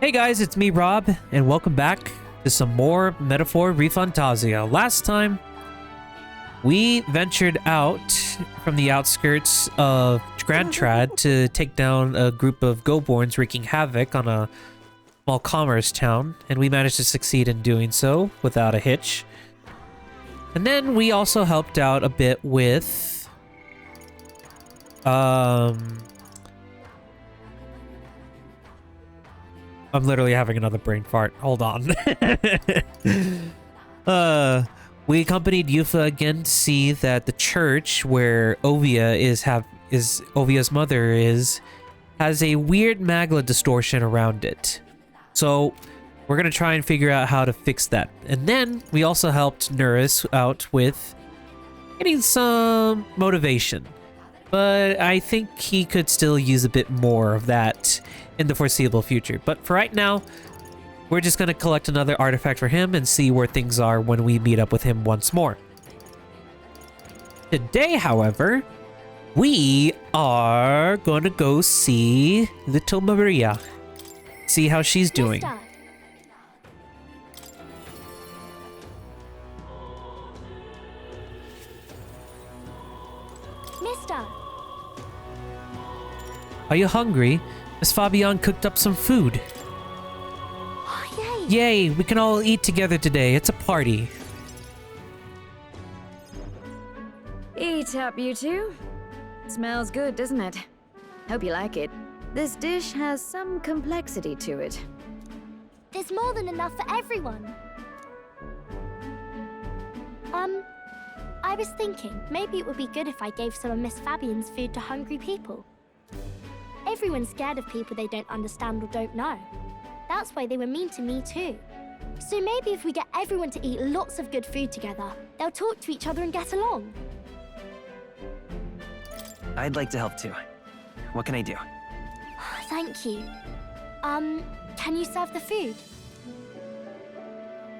Hey guys, it's me Rob, and welcome back to some more Metaphor ReFantazio. Last time, we ventured out from the outskirts of Grand Trad to take down a group of Go-borns wreaking havoc on a small commerce town, and we managed to succeed in doing so without a hitch. And then we also helped out a bit with I'm literally having another brain fart. Hold on. We accompanied Yufa again to see that the church where Ovia's mother has a weird magla distortion around it. So we're gonna try and figure out how to fix that. And then we also helped Nuris out with getting some motivation. But I think he could still use a bit more of that in the foreseeable future. But for right now, we're just going to collect another artifact for him and see where things are when we meet up with him once more. Today, however, we are going to go see little Maria. See how she's doing. Mister! Are you hungry? Miss Fabian cooked up some food. Oh, yay! Yay, we can all eat together today. It's a party. Eat up, you two. Smells good, doesn't it? Hope you like it. This dish has some complexity to it. There's more than enough for everyone. I was thinking maybe it would be good if I gave some of Miss Fabian's food to hungry people. Everyone's scared of people they don't understand or don't know. That's why they were mean to me too. So maybe if we get everyone to eat lots of good food together, they'll talk to each other and get along. I'd like to help too. What can I do? Thank you. Can you serve the food?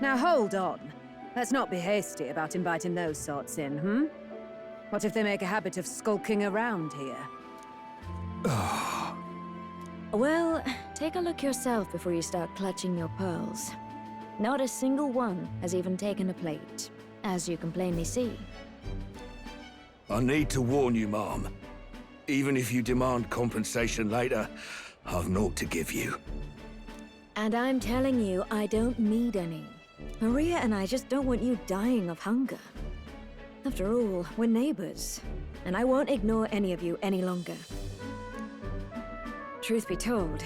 Now hold on. Let's not be hasty about inviting those sorts in, What if they make a habit of skulking around here? Well, take a look yourself before you start clutching your pearls. Not a single one has even taken a plate, as you can plainly see. I need to warn you, Mom. Even if you demand compensation later, I've naught to give you. And I'm telling you, I don't need any. Maria and I just don't want you dying of hunger. After all, we're neighbors, and I won't ignore any of you any longer. Truth be told,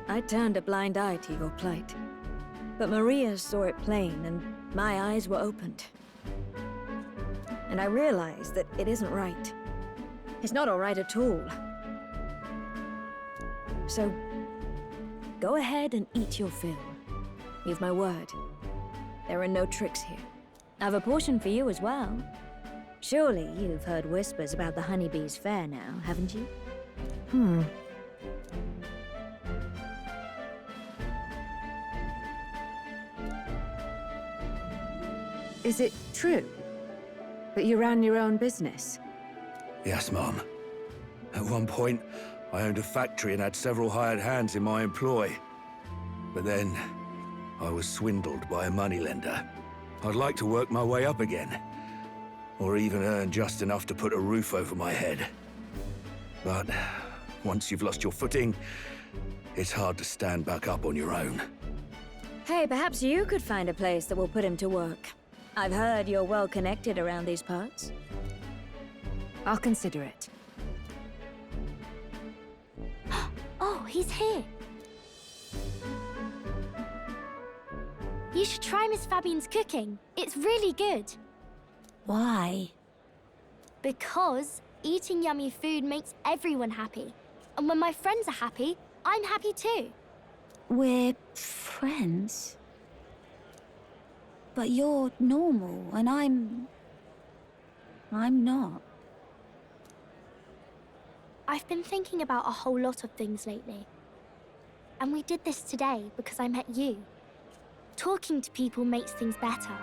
I turned a blind eye to your plight. But Maria saw it plain, and my eyes were opened. And I realized that it isn't right. It's not all right at all. So, go ahead and eat your fill. You've my word. There are no tricks here. I've a portion for you as well. Surely you've heard whispers about the honeybees fair now, haven't you? Is it true that you ran your own business? Yes, Mom. At one point, I owned a factory and had several hired hands in my employ. But then, I was swindled by a moneylender. I'd like to work my way up again, or even earn just enough to put a roof over my head. But once you've lost your footing, it's hard to stand back up on your own. Hey, perhaps you could find a place that will put him to work. I've heard you're well connected around these parts. I'll consider it. Oh, he's here. You should try Miss Fabian's cooking. It's really good. Why? Because eating yummy food makes everyone happy. And when my friends are happy, I'm happy too. We're friends. But you're normal, and I'm not. I've been thinking about a whole lot of things lately. And we did this today because I met you. Talking to people makes things better.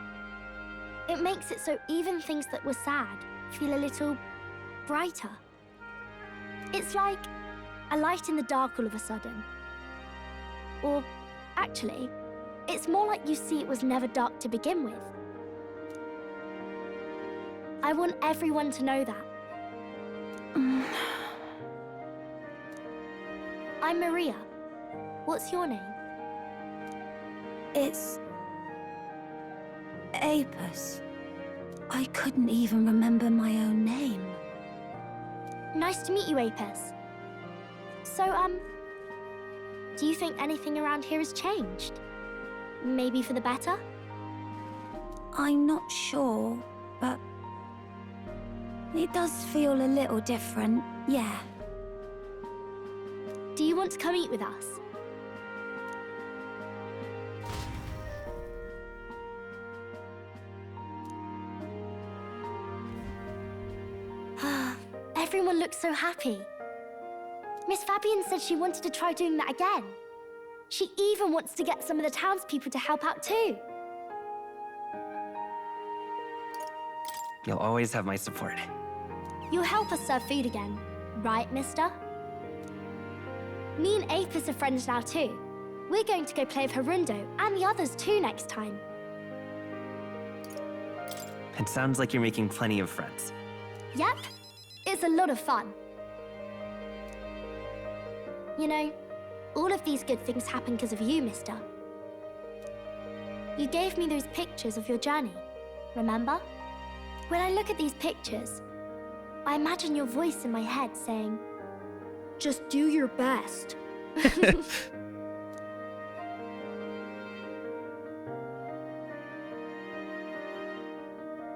It makes it so even things that were sad feel a little brighter. It's like a light in the dark all of a sudden. Or, actually, it's more like you see it was never dark to begin with. I want everyone to know that. I'm Maria. What's your name? It's... Apis. I couldn't even remember my own name. Nice to meet you, Apis. So, do you think anything around here has changed? Maybe for the better? I'm not sure, but... it does feel a little different, yeah. Do you want to come eat with us? Everyone looks so happy. Miss Fabian said she wanted to try doing that again. She even wants to get some of the townspeople to help out too. You'll always have my support. You'll help us serve food again, right, mister? Me and Apis are friends now too. We're going to go play with Harundo and the others too next time. It sounds like you're making plenty of friends. Yep, it's a lot of fun. You know, all of these good things happen because of you, mister. You gave me those pictures of your journey, remember? When I look at these pictures, I imagine your voice in my head saying, "Just do your best."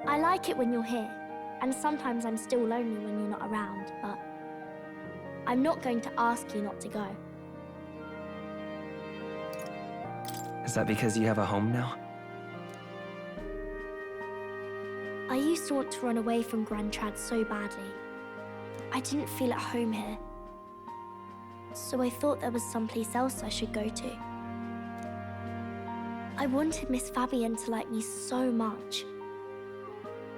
I like it when you're here, and sometimes I'm still lonely when you're not around, but I'm not going to ask you not to go. Is that because you have a home now? I used to want to run away from Grand Trad so badly. I didn't feel at home here. So I thought there was someplace else I should go to. I wanted Miss Fabienne to like me so much.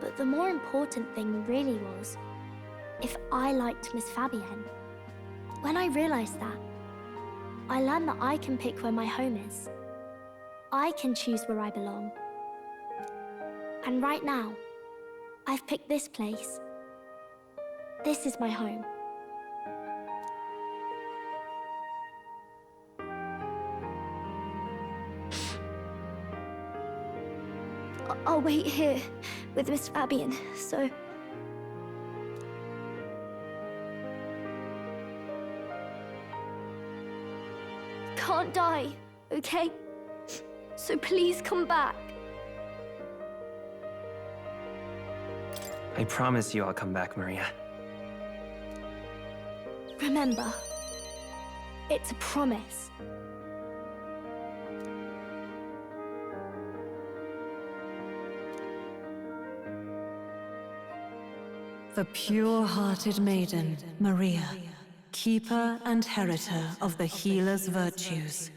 But the more important thing really was if I liked Miss Fabienne. When I realized that, I learned that I can pick where my home is. I can choose where I belong. And right now, I've picked this place. This is my home. I'll wait here with Miss Fabienne, so... Can't die, okay? So please come back. I promise you I'll come back, Maria. Remember, it's a promise. The pure-hearted maiden, Maria, keeper and heritor of the healer's virtues.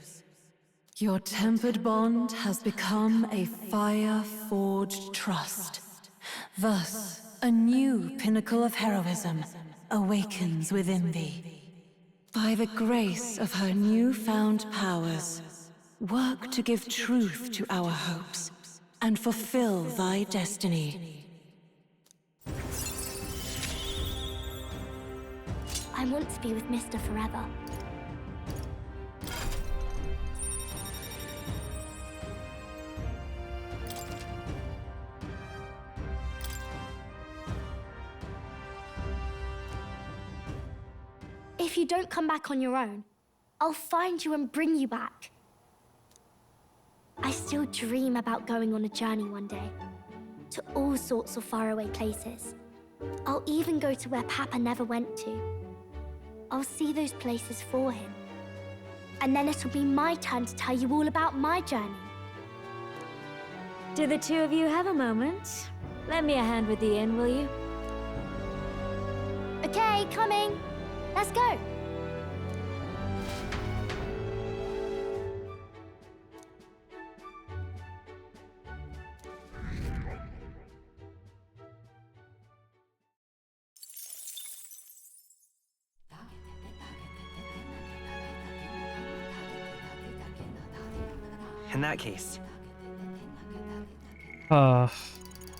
Your tempered bond has become a fire-forged trust. Thus, a new pinnacle of heroism awakens within thee. By the grace of her newfound powers, work to give truth to our hopes and fulfill thy destiny. I want to be with Mister forever. If you don't come back on your own, I'll find you and bring you back. I still dream about going on a journey one day, to all sorts of faraway places. I'll even go to where Papa never went to. I'll see those places for him. And then it'll be my turn to tell you all about my journey. Do the two of you have a moment? Lend me a hand with the inn, will you? Okay, coming. Let's go. In that case, Oh,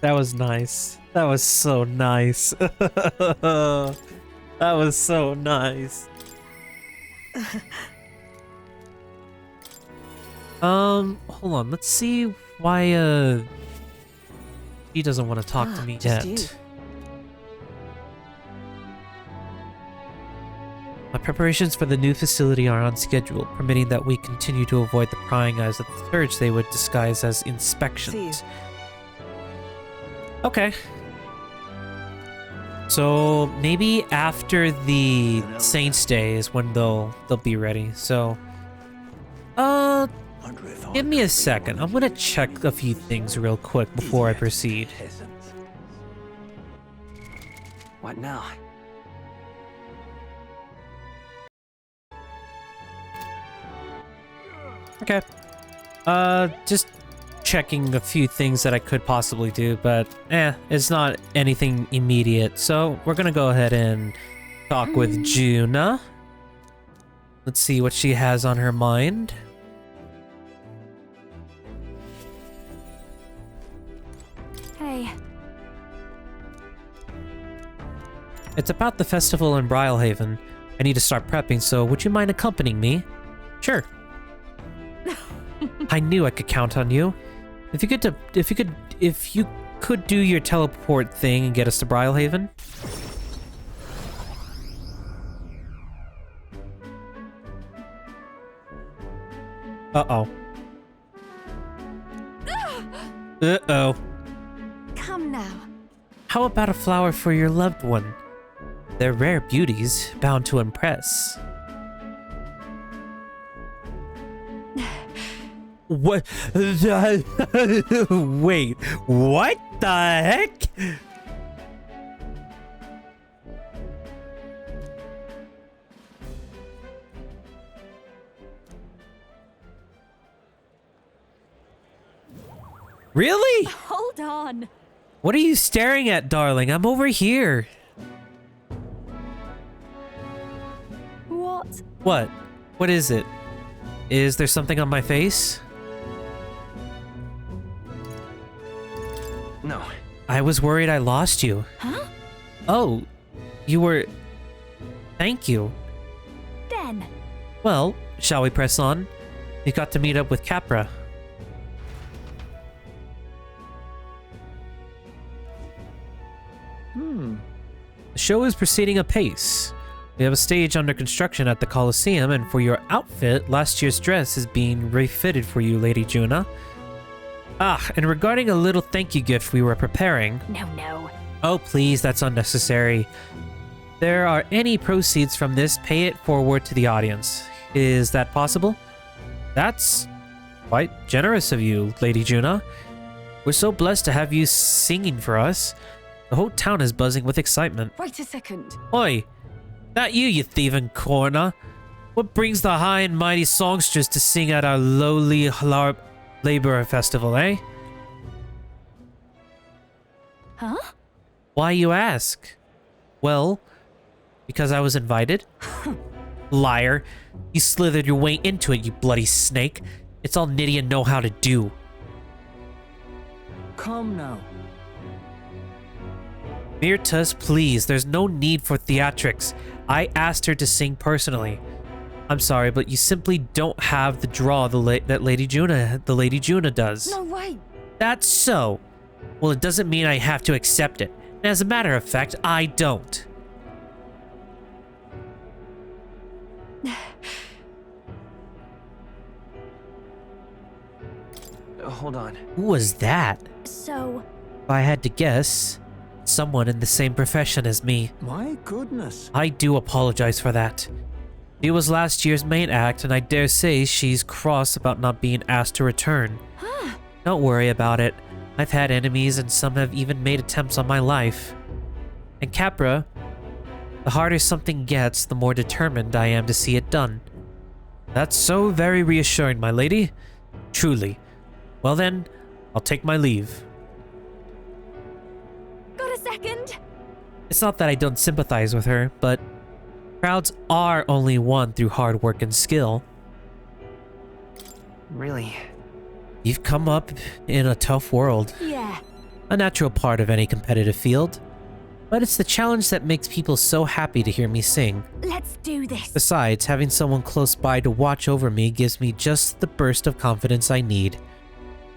that was nice. That was so nice. That was so nice. Hold on. Let's see why, he doesn't want to talk to me just you. yet. My preparations for the new facility are on schedule, permitting that we continue to avoid the prying eyes of the search they would disguise as inspections. Okay. So maybe after the Saints Day is when they'll be ready. So give me a second. I'm gonna check a few things real quick before I proceed. what now? Okay. Just checking a few things that I could possibly do, but it's not anything immediate. So we're gonna go ahead and talk with Juna. Let's see what she has on her mind. Hey. It's about the festival in Brylehaven. I need to start prepping, so would you mind accompanying me? Sure. I knew I could count on you. If you could do your teleport thing and get us to Brylehaven. Uh-oh. Uh-oh. Come now. How about a flower for your loved one? They're rare beauties, bound to impress. What? Wait, what the heck? Really? Hold on. What are you staring at, darling? I'm over here. What? What? What is it? Is there something on my face? No. I was worried I lost you. Huh? Oh, you were... Thank you. Then. Well, shall we press on? You got to meet up with Capra. The show is proceeding apace. We have a stage under construction at the Coliseum, and for your outfit, last year's dress is being refitted for you, Lady Juna. Ah, and regarding a little thank you gift we were preparing... No. Oh, please, that's unnecessary. There are any proceeds from this, pay it forward to the audience. Is that possible? That's quite generous of you, Lady Juna. We're so blessed to have you singing for us. The whole town is buzzing with excitement. Wait a second. Oi! That you thieving corner! What brings the high and mighty songstress to sing at our lowly labor festival, eh? Huh? Why, you ask? Well, because I was invited. Liar. You slithered your way into it, you bloody snake. It's all Nydia know how to do. Come now. Mirtas, please, there's no need for theatrics. I asked her to sing personally. I'm sorry, but you simply don't have the draw that Lady Juna does. No way. That's so. Well, it doesn't mean I have to accept it. And as a matter of fact, I don't. Hold on. Who was that? So, If I had to guess, someone in the same profession as me. My goodness. I do apologize for that. She was last year's main act, and I dare say she's cross about not being asked to return. Don't worry about it. I've had enemies, and some have even made attempts on my life. And Capra, the harder something gets, the more determined I am to see it done. That's so very reassuring, my lady. Truly. Well then, I'll take my leave. got a second? It's not that I don't sympathize with her, but crowds are only won through hard work and skill. Really? You've come up in a tough world. Yeah. A natural part of any competitive field. But it's the challenge that makes people so happy to hear me sing. Let's do this. Besides, having someone close by to watch over me gives me just the burst of confidence I need.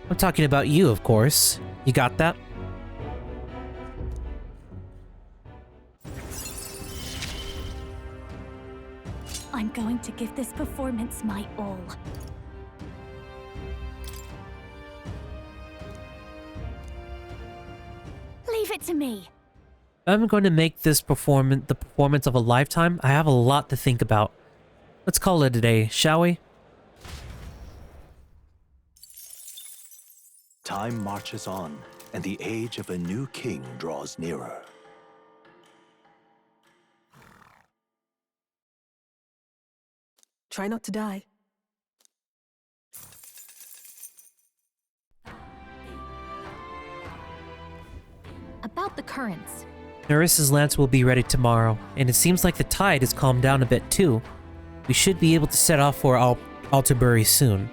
I'm talking about you, of course. You got that? I'm going to give this performance my all. Leave it to me. I'm going to make this performance the performance of a lifetime. I have a lot to think about. Let's call it a day, shall we? Time marches on, and the age of a new king draws nearer. Try not to die. About the currents. Neris's lance will be ready tomorrow, and it seems like the tide has calmed down a bit too. We should be able to set off for Alterbury soon.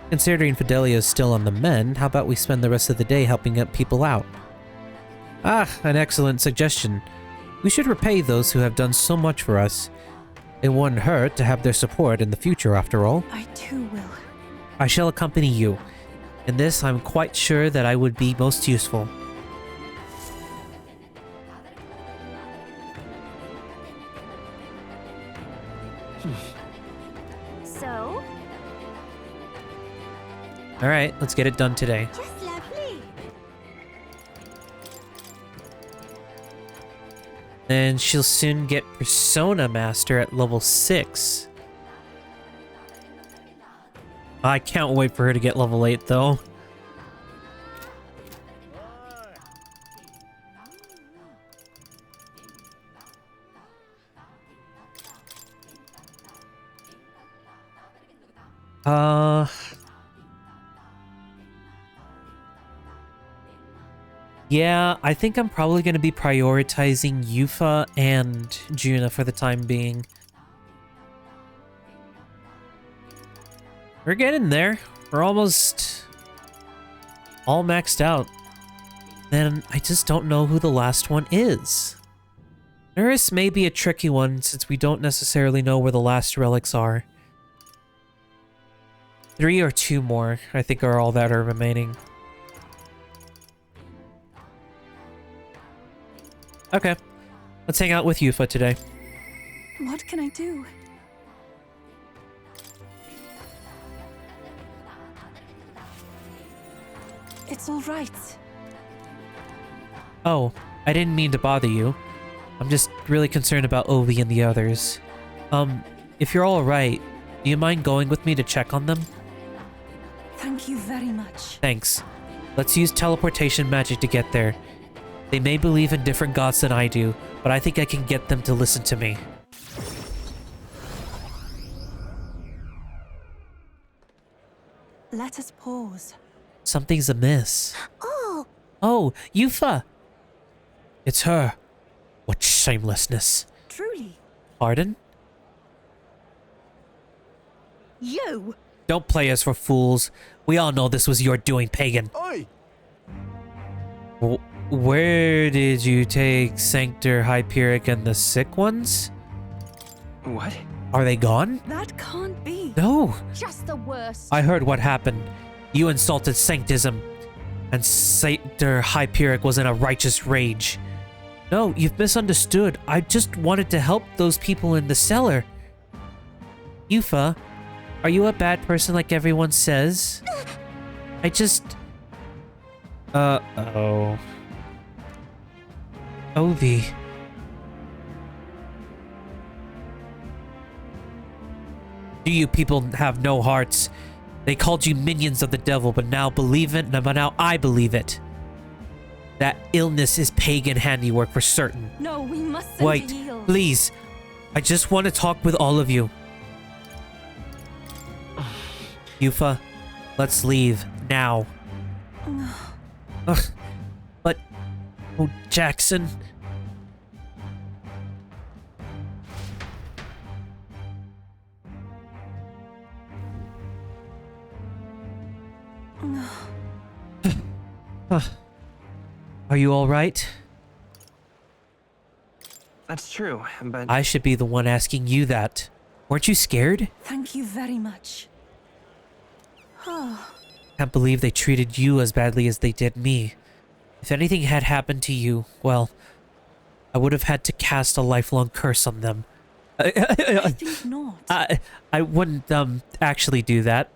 Considering Fidelia is still on the mend, how about we spend the rest of the day helping people out? Ah, an excellent suggestion. We should repay those who have done so much for us. It wouldn't hurt to have their support in the future, after all. I too will. I shall accompany you. In this, I'm quite sure that I would be most useful. So? Alright, let's get it done today. Just lovely. And she'll soon get Persona Master at level 6. I can't wait for her to get level 8 though. Yeah, I think I'm probably going to be prioritizing Yufa and Juna for the time being. We're getting there. We're almost all maxed out. And I just don't know who the last one is. Neris may be a tricky one since we don't necessarily know where the last relics are. 3 or 2 more, I think, are all that are remaining. Okay, let's hang out with Yufa today. What can I do? It's all right. Oh, I didn't mean to bother you. I'm just really concerned about Ovi and the others. If you're all right, do you mind going with me to check on them? Thank you very much. Thanks. Let's use teleportation magic to get there. They may believe in different gods than I do, but I think I can get them to listen to me. Let us pause. Something's amiss. Oh, Oh, Yufa! It's her. What shamelessness. Truly. Pardon? You! Don't play us for fools. We all know this was your doing, pagan. Oi! Where did you take Sanctor, Hyperic, and the sick ones? What? Are they gone? That can't be. No. just the worst. I heard what happened. You insulted Sanctism, and Sanctor Hyperic was in a righteous rage. No, you've misunderstood. I just wanted to help those people in the cellar. Yufa, are you a bad person like everyone says? I just... Uh-oh. Ovi. Do you people have no hearts? They called you minions of the devil, but now believe it, but now I believe it. That illness is pagan handiwork for certain. No, we mustn't Wait, yield. please. I just want to talk with all of you. Yufa, let's leave now. Ugh, but... Oh, Jackson... Are you all right? That's true, but I should be the one asking you that. Weren't you scared? Thank you very much. Can't believe they treated you as badly as they did me. If anything had happened to you, well, I would have had to cast a lifelong curse on them. I think not. I wouldn't actually do that.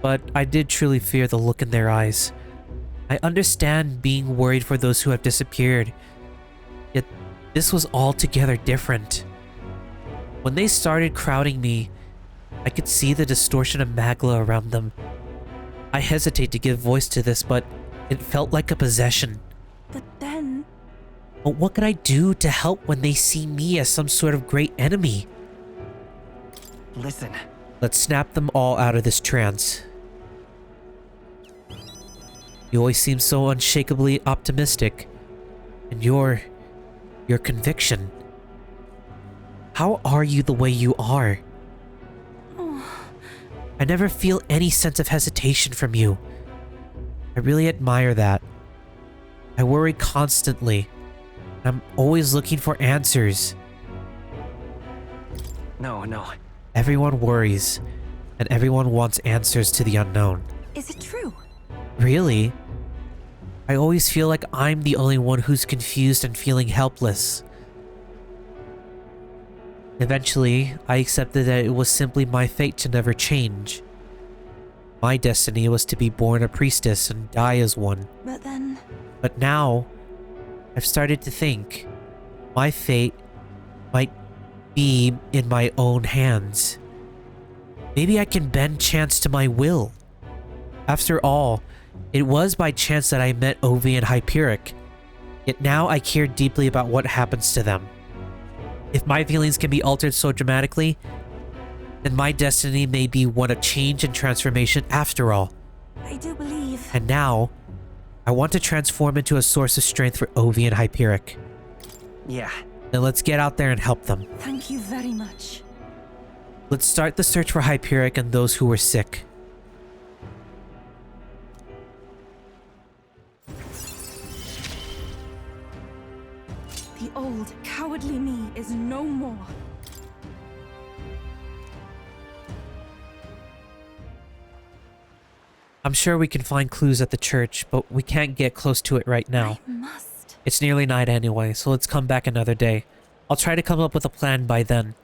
But I did truly fear the look in their eyes. I understand being worried for those who have disappeared. Yet this was altogether different. When they started crowding me, I could see the distortion of Magla around them. I hesitate to give voice to this, but it felt like a possession. But then... But what could I do to help when they see me as some sort of great enemy? listen. Let's snap them all out of this trance. You always seem so unshakably optimistic. And your conviction. How are you the way you are? I never feel any sense of hesitation from you. I really admire that. I worry constantly. I'm always looking for answers. No. Everyone worries, and everyone wants answers to the unknown. Is it true? Really? I always feel like I'm the only one who's confused and feeling helpless. Eventually, I accepted that it was simply my fate to never change. My destiny was to be born a priestess and die as one. But then... But now, I've started to think my fate might be in my own hands. Maybe I can bend chance to my will. After all, it was by chance that I met Ovi and Hyperic, yet now I care deeply about what happens to them. If my feelings can be altered so dramatically, then my destiny may be one of change and transformation after all. I do believe... And now, I want to transform into a source of strength for Ovi and Hyperic. Yeah. Then let's get out there and help them. Thank you very much. Let's start the search for Hyperic and those who were sick. The old, cowardly me is no more. I'm sure we can find clues at the church, but we can't get close to it right now. I must. It's nearly night anyway, so let's come back another day. I'll try to come up with a plan by then.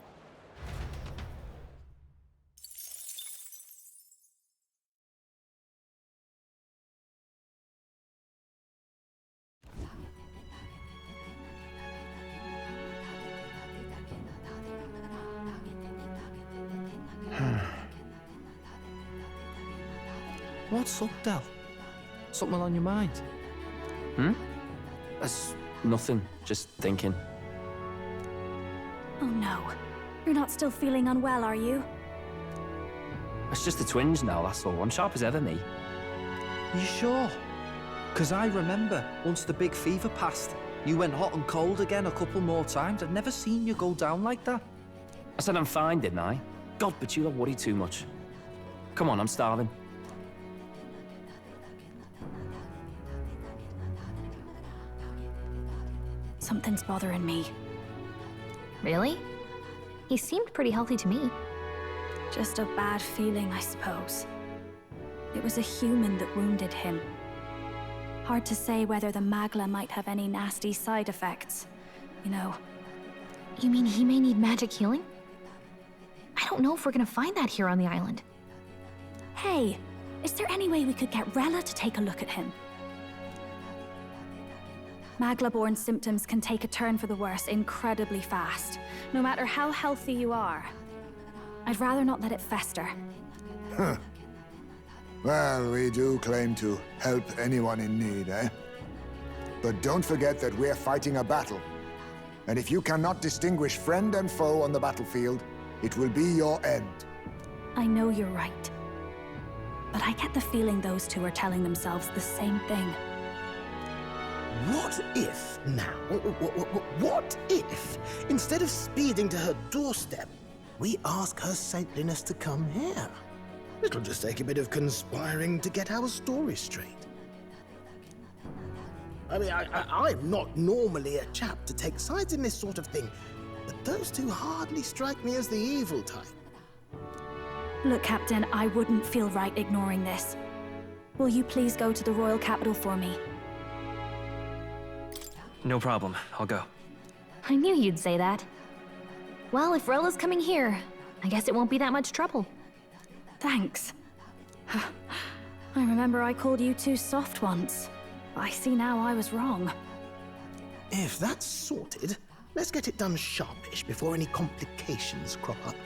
What's up, Del? Something on your mind? That's nothing. Just thinking. Oh no. You're not still feeling unwell, are you? It's just the twinge now, that's all. I'm sharp as ever, me. You sure? Because I remember, once the big fever passed, you went hot and cold again a couple more times. I've never seen you go down like that. I said I'm fine, didn't I? God, but you don't worry too much. Come on, I'm starving. Something's bothering me. Really? He seemed pretty healthy to me. Just a bad feeling, I suppose. It was a human that wounded him. Hard to say whether the Magla might have any nasty side effects. You know. You mean he may need magic healing? I don't know if we're gonna find that here on the island. Hey, is there any way we could get Rella to take a look at him? Magla-born symptoms can take a turn for the worse incredibly fast, no matter how healthy you are. I'd rather not let it fester. Huh. Well, we do claim to help anyone in need, eh? But don't forget that we're fighting a battle. And if you cannot distinguish friend and foe on the battlefield, it will be your end. I know you're right. But I get the feeling those two are telling themselves the same thing. What if, now, what if, instead of speeding to her doorstep, we ask her saintliness to come here? It'll just take a bit of conspiring to get our story straight. I mean, I'm not normally a chap to take sides in this sort of thing, but those two hardly strike me as the evil type. Look, Captain, I wouldn't feel right ignoring this. Will you please go to the royal capital for me? No problem. I'll go. I knew you'd say that. Well, if Rella's coming here, I guess it won't be that much trouble. Thanks. I remember I called you too soft once. I see now I was wrong. If that's sorted, let's get it done sharpish before any complications crop up.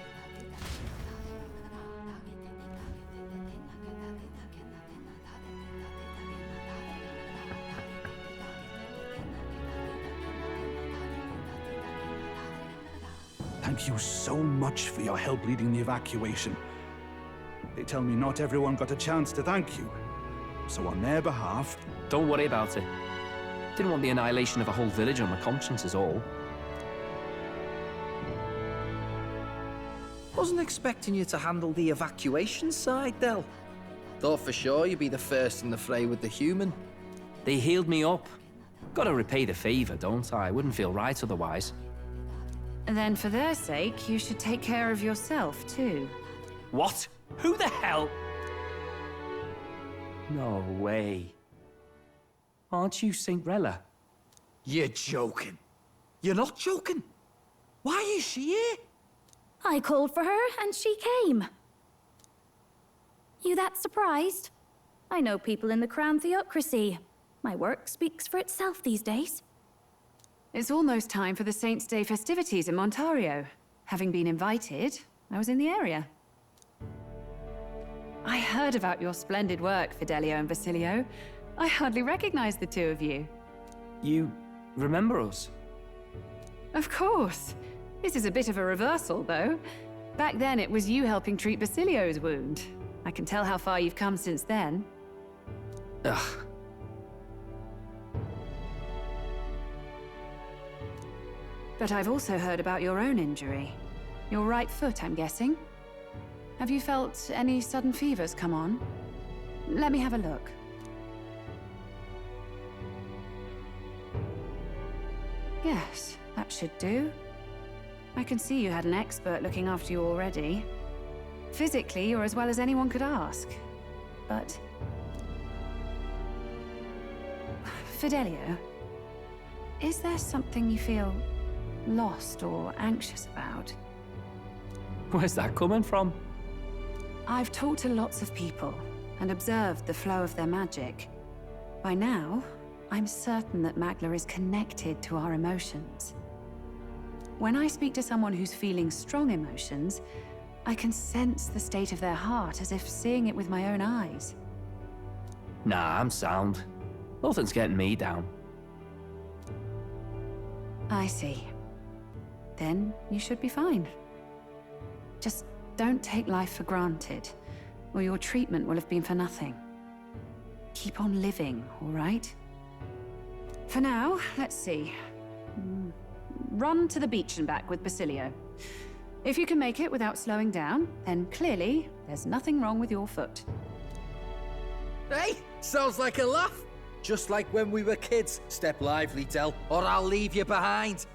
Thank you so much for your help leading the evacuation. They tell me not everyone got a chance to thank you. So on their behalf... Don't worry about it. Didn't want the annihilation of a whole village on my conscience is all. Wasn't expecting you to handle the evacuation side, Del. Thought for sure you'd be the first in the fray with the human. They healed me up. Gotta repay the favor, don't I? Wouldn't feel right otherwise. Then for their sake, you should take care of yourself, too. What? Who the hell? No way. Aren't you St. Rella? You're joking. You're not joking. Why is she here? I called for her, and she came. You that surprised? I know people in the Crown Theocracy. My work speaks for itself these days. It's almost time for the Saints' Day festivities in Montario. Having been invited, I was in the area. I heard about your splendid work, Fidelio and Basilio. I hardly recognized the two of you. You remember us? Of course. This is a bit of a reversal, though. Back then, it was you helping treat Basilio's wound. I can tell how far you've come since then. Ugh. But I've also heard about your own injury. Your right foot, I'm guessing. Have you felt any sudden fevers come on? Let me have a look. Yes, that should do. I can see you had an expert looking after you already. Physically, you're as well as anyone could ask. But... Fidelio, is there something you feel lost or anxious about? Where's that coming from? I've talked to lots of people and observed the flow of their magic. By now, I'm certain that Magla is connected to our emotions. When I speak to someone who's feeling strong emotions, I can sense the state of their heart as if seeing it with my own eyes. Nah, I'm sound. Nothing's getting me down. I see. Then you should be fine. Just don't take life for granted, or your treatment will have been for nothing. Keep on living, all right? For now, let's see. Run to the beach and back with Basilio. If you can make it without slowing down, then clearly there's nothing wrong with your foot. Hey, sounds like a laugh. Just like when we were kids. Step lively, Del, or I'll leave you behind.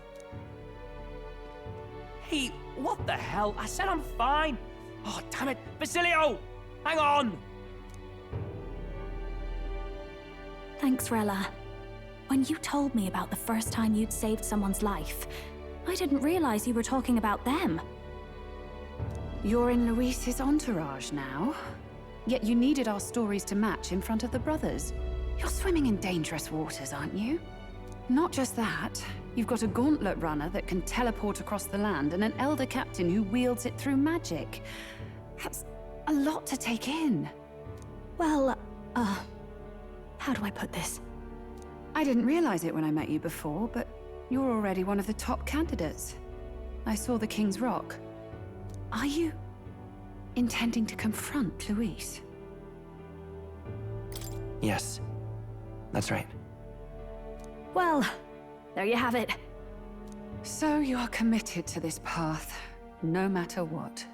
Hey, what the hell? I said I'm fine. Oh, damn it. Basilio! Hang on! Thanks, Rella. When you told me about the first time you'd saved someone's life, I didn't realize you were talking about them. You're in Luis's entourage now. Yet you needed our stories to match in front of the brothers. You're swimming in dangerous waters, aren't you? Not just that, you've got a gauntlet runner that can teleport across the land and an elder captain who wields it through magic. That's a lot to take in. Well, how do I put this? I didn't realize it when I met you before, but you're already one of the top candidates. I saw the King's Rock. Are you intending to confront Luis? Yes, that's right. Well, there you have it. So you are committed to this path, no matter what.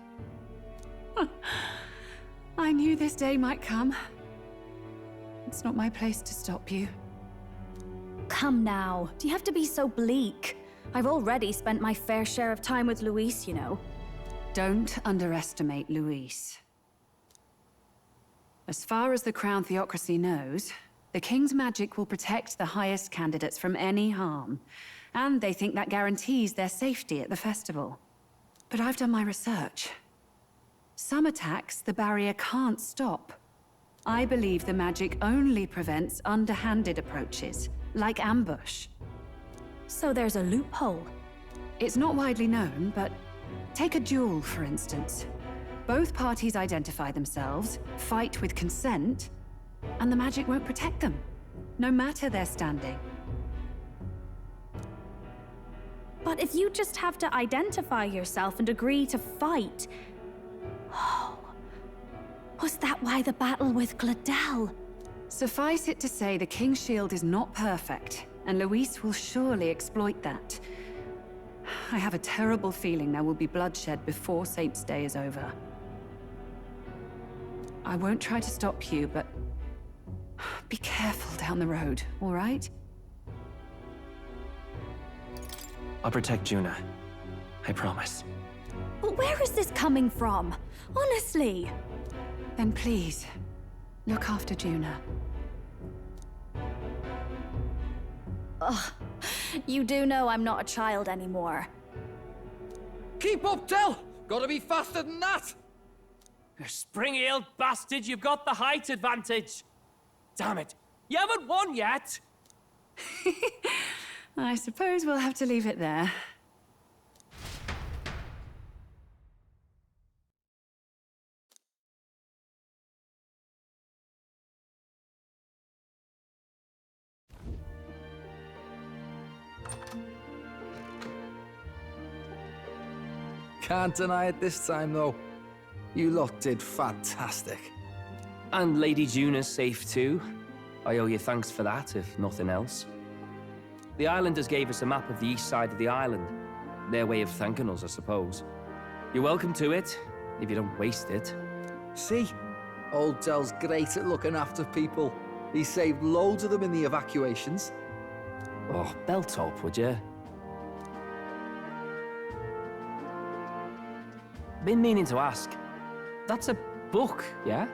I I knew this day might come. It's not my place to stop you. Come now. Do you have to be so bleak? I've already spent my fair share of time with Luis, you know. Don't underestimate Luis. As far as the Crown Theocracy knows, the King's magic will protect the highest candidates from any harm, and they think that guarantees their safety at the festival. But I've done my research. Some attacks the barrier can't stop. I believe the magic only prevents underhanded approaches, like ambush. So there's a loophole. It's not widely known, but take a duel, for instance. Both parties identify themselves, fight with consent, and the magic won't protect them, no matter their standing. But if you just have to identify yourself and agree to fight... Oh, was that why the battle with Gladel? Suffice it to say, the King's shield is not perfect, and Luis will surely exploit that. I have a terrible feeling there will be bloodshed before Saint's Day is over. I won't try to stop you, but be careful down the road, all right? I'll protect Juna. I promise. But where is this coming from? Honestly. Then please, look after Juna. Ugh. You do know I'm not a child anymore. Keep up, Del! Gotta be faster than that! You spring-heeled bastard, you've got the height advantage. Damn it, you haven't won yet. I suppose we'll have to leave it there. Can't deny it this time, though. You lot did fantastic. And Lady Juna's safe too. I owe you thanks for that, if nothing else. The islanders gave us a map of the east side of the island. Their way of thanking us, I suppose. You're welcome to it, if you don't waste it. See? Old Del's great at looking after people. He saved loads of them in the evacuations. Oh, belt up, would you? Been meaning to ask. That's a book, yeah?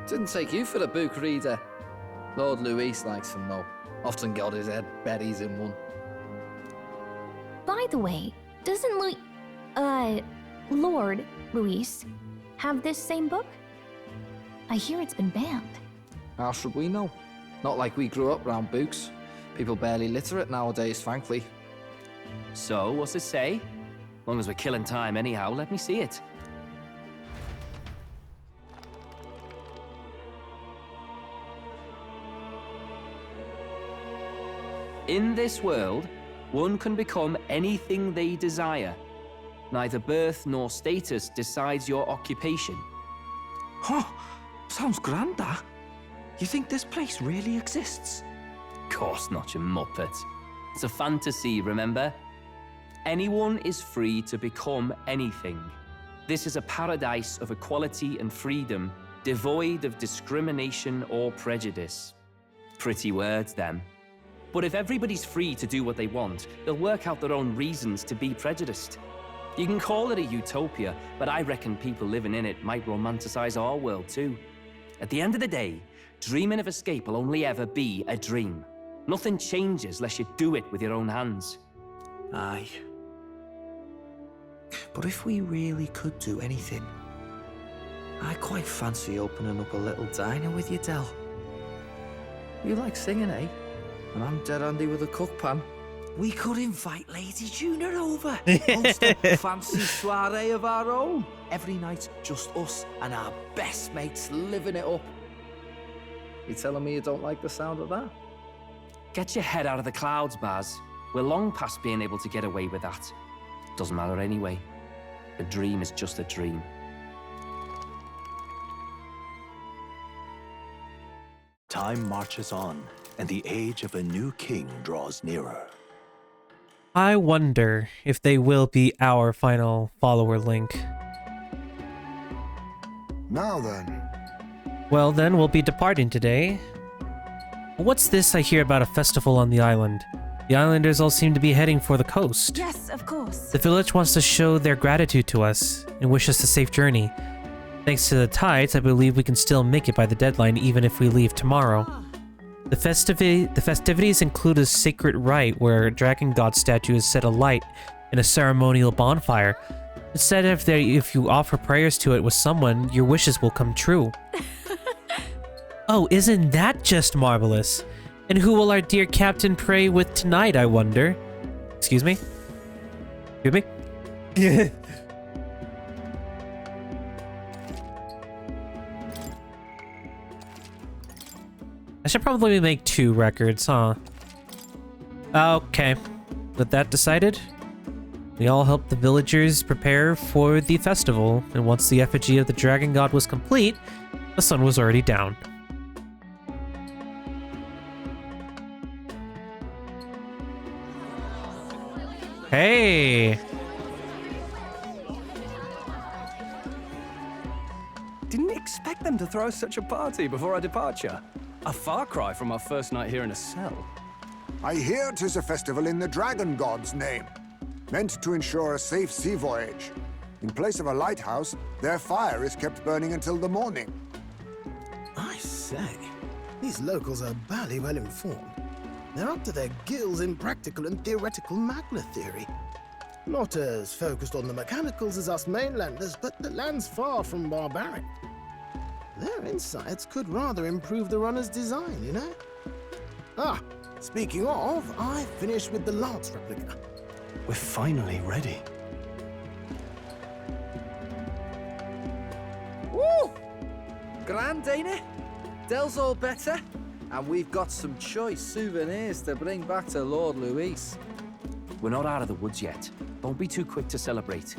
Didn't take you for a book reader. Lord Luis likes them, though. Often got his head buried in one. By the way, doesn't Lord Luis have this same book? I hear it's been banned. How should we know? Not like we grew up round books. People barely literate nowadays, frankly. So, what's it say? As long as we're killing time anyhow, let me see it. In this world, one can become anything they desire. Neither birth nor status decides your occupation. Huh? Sounds grand, that. You think this place really exists? Of course not, you muppet. It's a fantasy, remember? Anyone is free to become anything. This is a paradise of equality and freedom, devoid of discrimination or prejudice. Pretty words, them. But if everybody's free to do what they want, they'll work out their own reasons to be prejudiced. You can call it a utopia, but I reckon people living in it might romanticize our world too. At the end of the day, dreaming of escape will only ever be a dream. Nothing changes unless you do it with your own hands. Aye. But if we really could do anything, I quite fancy opening up a little diner with you, Del. You like singing, eh? And I'm dead handy with a cook pan. We could invite Lady Juna over. Host a fancy soiree of our own. Every night, just us and our best mates living it up. You telling me you don't like the sound of that? Get your head out of the clouds, Baz. We're long past being able to get away with that. Doesn't matter anyway. A dream is just a dream. Time marches on, and the age of a new king draws nearer. I wonder if they will be our final follower link. Now then. Well then, we'll be departing today. What's this I hear about a festival on the island? The islanders all seem to be heading for the coast. Yes, of course. The village wants to show their gratitude to us and wish us a safe journey. Thanks to the tides, I believe we can still make it by the deadline even if we leave tomorrow. The festivities include a sacred rite where a dragon god statue is set alight in a ceremonial bonfire. It said if you offer prayers to it with someone, your wishes will come true. Oh, isn't that just marvelous? And who will our dear captain pray with tonight, I wonder? Excuse me? Excuse me? Yeah. I should probably make 2 records, huh? Okay. With that decided, we all helped the villagers prepare for the festival, and once the effigy of the dragon god was complete, the sun was already down. Hey! Didn't expect them to throw such a party before our departure. A far cry from our first night here in a cell. I hear 'tis a festival in the dragon god's name, meant to ensure a safe sea voyage. In place of a lighthouse, their fire is kept burning until the morning. I say, these locals are bally well informed. They're up to their gills in practical and theoretical magna theory. Not as focused on the mechanicals as us mainlanders, but the land's far from barbaric. Their insights could rather improve the runner's design, you know? Ah, speaking of, I finished with the lance replica. We're finally ready. Woo! Grand, ain't it? Dell's all better, and we've got some choice souvenirs to bring back to Lord Luis. We're not out of the woods yet. Don't be too quick to celebrate.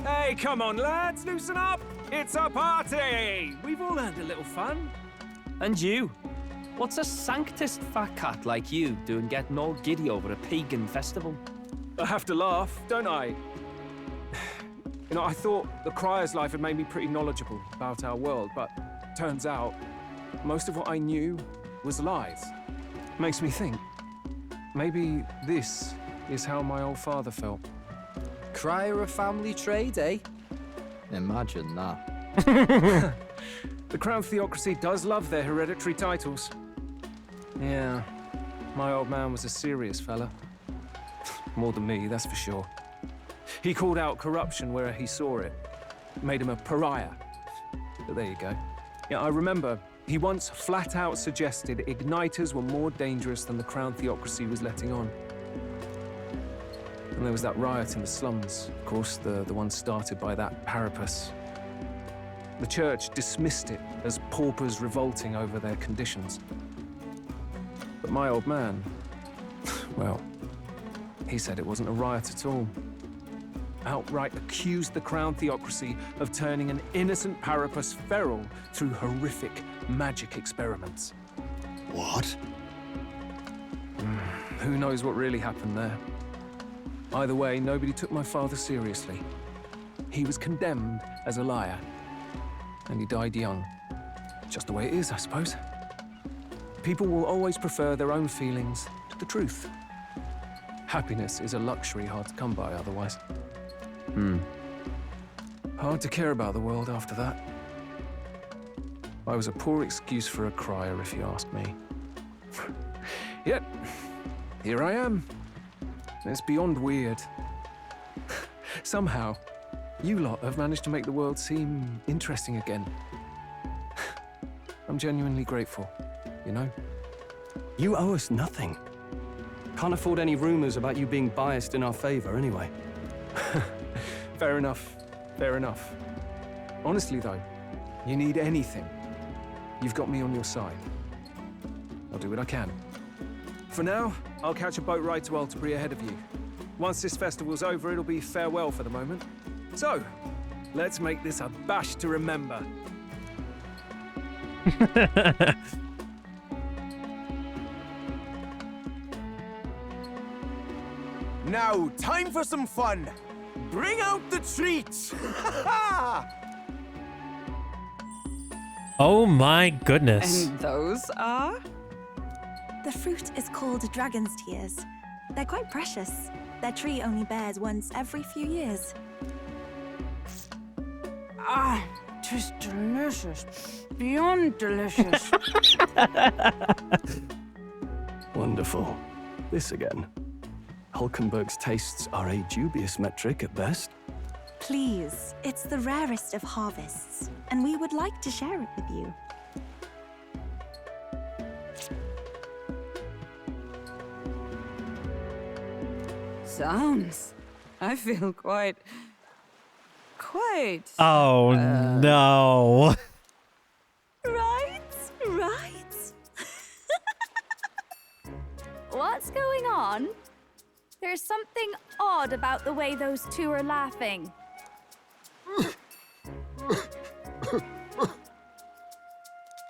Hey, come on, lads, loosen up! It's a party! We've all had a little fun. And you? What's a sanctist fat cat like you doing getting all giddy over a pagan festival? I have to laugh, don't I? You know, I thought the Crier's life had made me pretty knowledgeable about our world, but turns out most of what I knew was lies. Makes me think, maybe this is how my old father felt. Crier a family trade, eh? Imagine that. The Crown Theocracy does love their hereditary titles. Yeah, my old man was a serious fella. More than me, that's for sure. He called out corruption where he saw it. Made him a pariah. But there you go. Yeah, I remember he once flat out suggested igniters were more dangerous than the Crown Theocracy was letting on. And there was that riot in the slums, of course, the one started by that Parapus. The church dismissed it as paupers revolting over their conditions. But my old man, well, he said it wasn't a riot at all. Outright accused the Crown Theocracy of turning an innocent Parapus feral through horrific magic experiments. What? Who knows what really happened there? Either way, nobody took my father seriously. He was condemned as a liar, and he died young. Just the way it is, I suppose. People will always prefer their own feelings to the truth. Happiness is a luxury hard to come by otherwise. Hard to care about the world after that. I was a poor excuse for a crier, if you ask me. Yet, here I am. It's beyond weird. Somehow, you lot have managed to make the world seem interesting again. I'm genuinely grateful, you know? You owe us nothing. Can't afford any rumors about you being biased in our favor, anyway. Fair enough. Fair enough. Honestly, though, you need anything, you've got me on your side. I'll do what I can. For now, I'll catch a boat ride to Altabri ahead of you. Once this festival's over, it'll be farewell for the moment. So, let's make this a bash to remember. Now, time for some fun. Bring out the treats! Oh my goodness. And those are? The fruit is called dragon's tears. They're quite precious. Their tree only bears once every few years. Ah, just delicious. Beyond delicious. Wonderful. This again. Hulkenberg's tastes are a dubious metric at best. Please, it's the rarest of harvests, and we would like to share it with you. Sounds. I feel quite. Oh no. Right? What's going on? There's something odd about the way those two are laughing.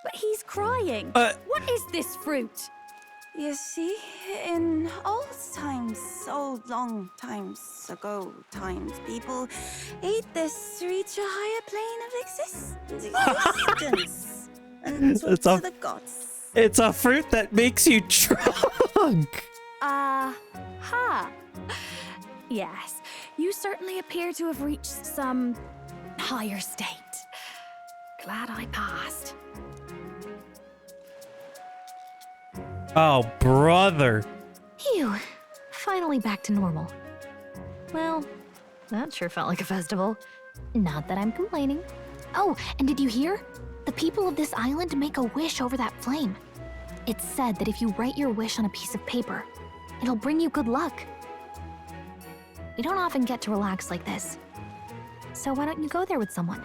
But he's crying. What is this fruit? You see, in old times, old long times ago times, people ate this to reach a higher plane of existence. And talk to the gods. It's a fruit that makes you drunk. Ha. Yes, you certainly appear to have reached some higher state. Glad I passed. Oh, brother. Phew. Finally back to normal. Well, that sure felt like a festival. Not that I'm complaining. Oh, and did you hear? The people of this island make a wish over that flame. It's said that if you write your wish on a piece of paper, it'll bring you good luck. We don't often get to relax like this. So why don't you go there with someone?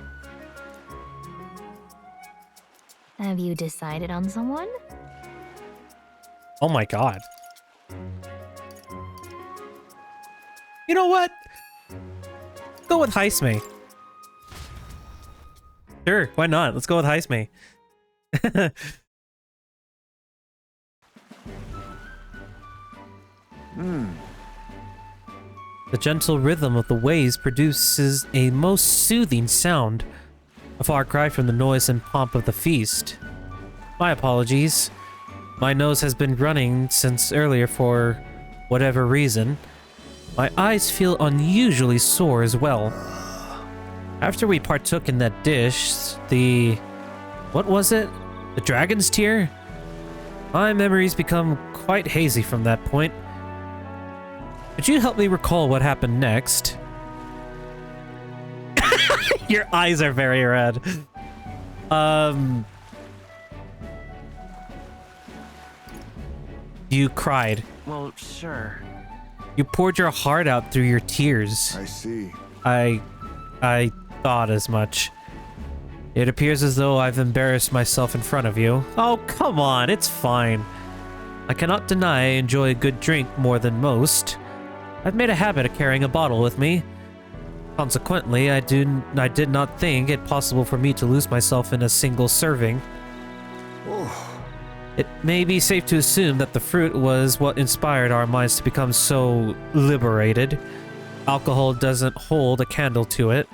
Have you decided on someone? Oh my god. You know what? Go with Heisme. Sure, why not? Let's go with Heisme. The gentle rhythm of the waves produces a most soothing sound, a far cry from the noise and pomp of the feast. My apologies. My nose has been running since earlier for whatever reason. My eyes feel unusually sore as well. After we partook in that dish, what was it? The dragon's tear? My memories become quite hazy from that point. Could you help me recall what happened next? Your eyes are very red. You cried. Well, sure. You poured your heart out through your tears. I see. I thought as much. It appears as though I've embarrassed myself in front of you. Oh, come on, it's fine. I cannot deny I enjoy a good drink more than most. I've made a habit of carrying a bottle with me. Consequently, I did not think it possible for me to lose myself in a single serving. It may be safe to assume that the fruit was what inspired our minds to become so liberated. Alcohol doesn't hold a candle to it.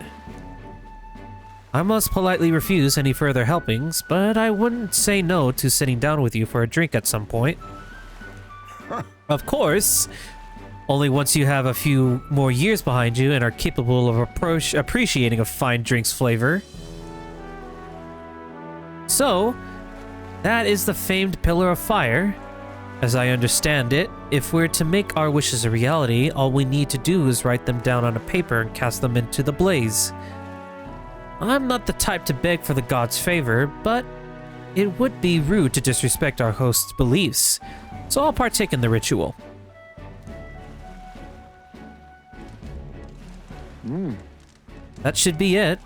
I must politely refuse any further helpings, but I wouldn't say no to sitting down with you for a drink at some point. Of course, only once you have a few more years behind you and are capable of appreciating a fine drink's flavor. So, that is the famed Pillar of Fire. As I understand it, if we're to make our wishes a reality, all we need to do is write them down on a paper and cast them into the blaze. I'm not the type to beg for the gods' favor, but it would be rude to disrespect our host's beliefs, so I'll partake in the ritual. That should be it.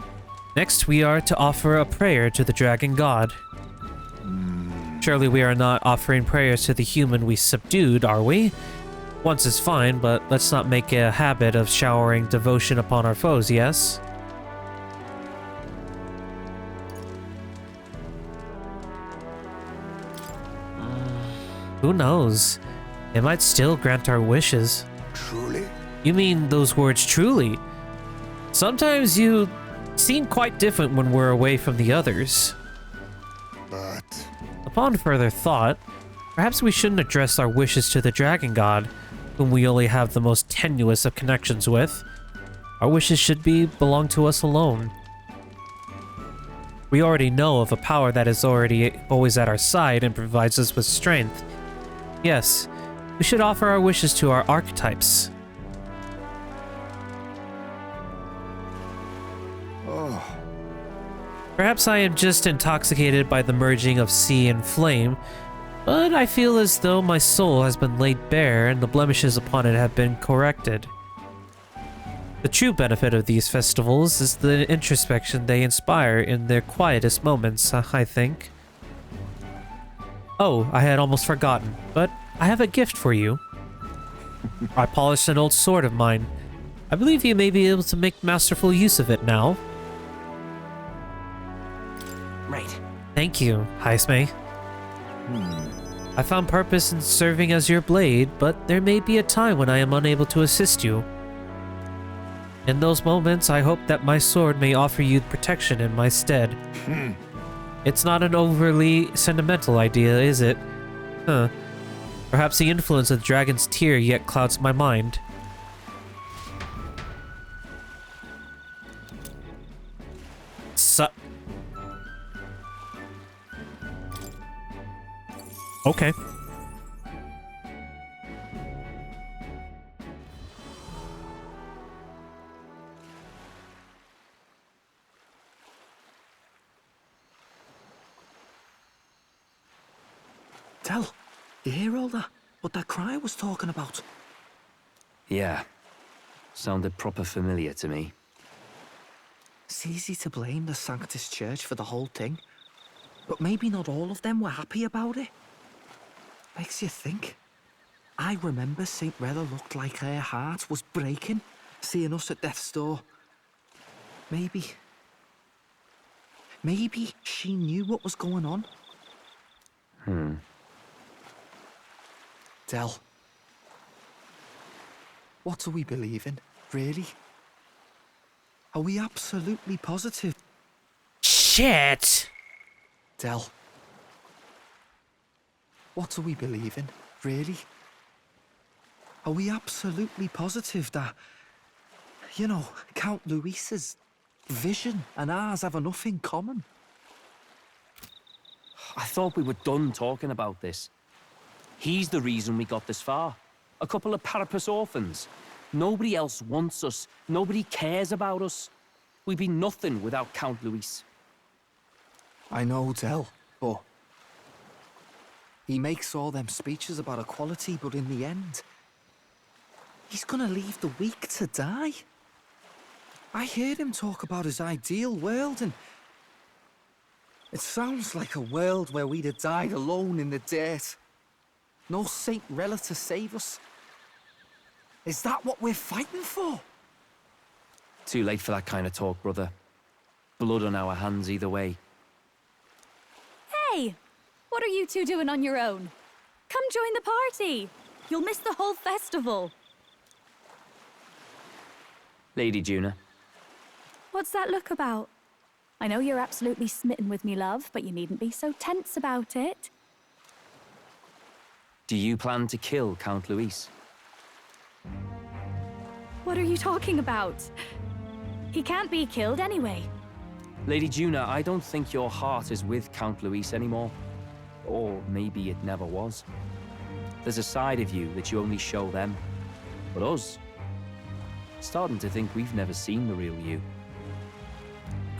Next, we are to offer a prayer to the dragon god. Surely we are not offering prayers to the human we subdued, are we? Once is fine, but let's not make a habit of showering devotion upon our foes, yes? Who knows? It might still grant our wishes. Truly? You mean those words truly? Sometimes you seem quite different when we're away from the others. but... Upon further thought, perhaps we shouldn't address our wishes to the Dragon God, whom we only have the most tenuous of connections with. Our wishes should belong to us alone. We already know of a power that is always at our side and provides us with strength. Yes, we should offer our wishes to our archetypes. Oh. Perhaps I am just intoxicated by the merging of sea and flame, but I feel as though my soul has been laid bare and the blemishes upon it have been corrected. The true benefit of these festivals is the introspection they inspire in their quietest moments, I think. Oh, I had almost forgotten, but I have a gift for you. I polished an old sword of mine. I believe you may be able to make masterful use of it now. Right. Thank you, Haisme. I found purpose in serving as your blade, but there may be a time when I am unable to assist you. In those moments, I hope that my sword may offer you protection in my stead. It's not an overly sentimental idea, is it? Huh. Perhaps the influence of the dragon's tear yet clouds my mind. Okay. Tell, you hear all that? What that cry was talking about? Yeah. Sounded proper familiar to me. It's easy to blame the Sanctus Church for the whole thing, but maybe not all of them were happy about it. Makes you think. I remember St. Rella looked like her heart was breaking, seeing us at death's door. Maybe she knew what was going on. Del, what do we believe in, really? Are we absolutely positive? Shit! Del, what do we believe in, really? Are we absolutely positive that, you know, Count Luis's vision and ours have enough in common? I thought we were done talking about this. He's the reason we got this far. A couple of Parapus orphans. Nobody else wants us. Nobody cares about us. We'd be nothing without Count Luis. I know, Del, but... he makes all them speeches about equality, but in the end... he's gonna leave the weak to die. I heard him talk about his ideal world, and... it sounds like a world where we'd have died alone in the dirt. No Saint Rella to save us. Is that what we're fighting for? Too late for that kind of talk, brother. Blood on our hands either way. Hey! What are you two doing on your own? Come join the party! You'll miss the whole festival. Lady Juna. What's that look about? I know you're absolutely smitten with me, love, but you needn't be so tense about it. Do you plan to kill Count Luis? What are you talking about? He can't be killed anyway. Lady Juna, I don't think your heart is with Count Luis anymore. Or maybe it never was. There's a side of you that you only show them. But us, starting to think we've never seen the real you.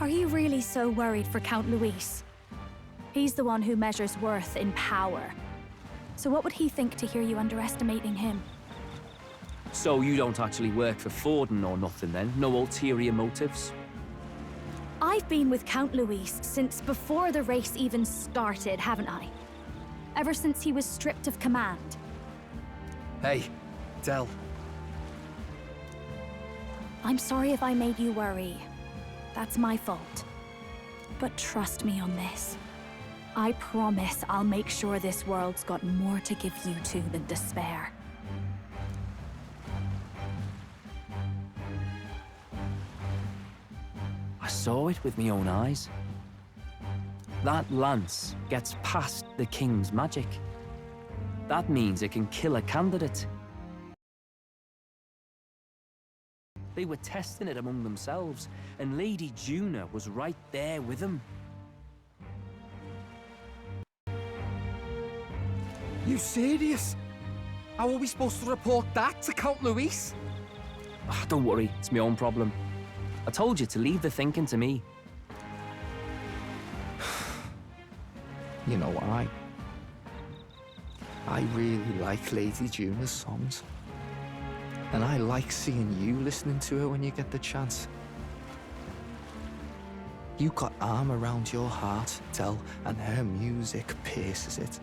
Are you really so worried for Count Luis? He's the one who measures worth in power. So what would he think to hear you underestimating him? So you don't actually work for Forden or nothing then? No ulterior motives? I've been with Count Luis since before the race even started, haven't I? Ever since he was stripped of command. Hey, Del. I'm sorry if I made you worry. That's my fault. But trust me on this. I promise I'll make sure this world's got more to give you two than despair. I saw it with my own eyes. That lance gets past the king's magic. That means it can kill a candidate. They were testing it among themselves, and Lady Juna was right there with them. You serious? How are we supposed to report that to Count Luis? Don't worry, it's my own problem. I told you to leave the thinking to me. You know why? I really like Lady Juna's songs. And I like seeing you listening to her when you get the chance. You got arm around your heart, Del, and her music pierces it.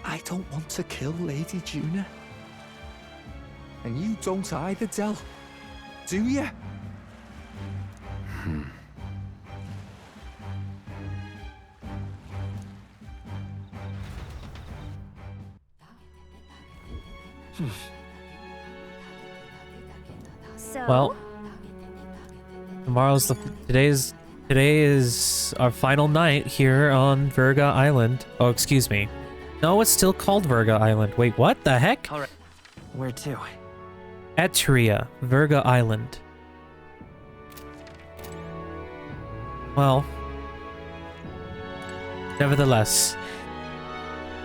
I don't want to kill Lady Juna. And you don't either, Del. Do you? So, Well, today is our final night here on Virga Island. Oh, excuse me. No, it's still called Virga Island. Wait, what the heck? All right. Where to? Etria, Virga Island. Well, nevertheless,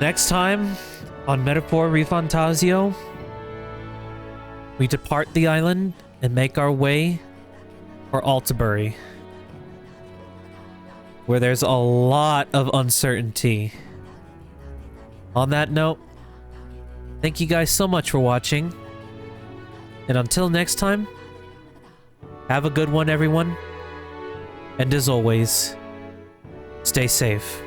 next time on Metaphor ReFantazio, we depart the island and make our way for Altabury, where there's a lot of uncertainty. On that note, thank you guys so much for watching, and until next time, have a good one, everyone, and as always, stay safe.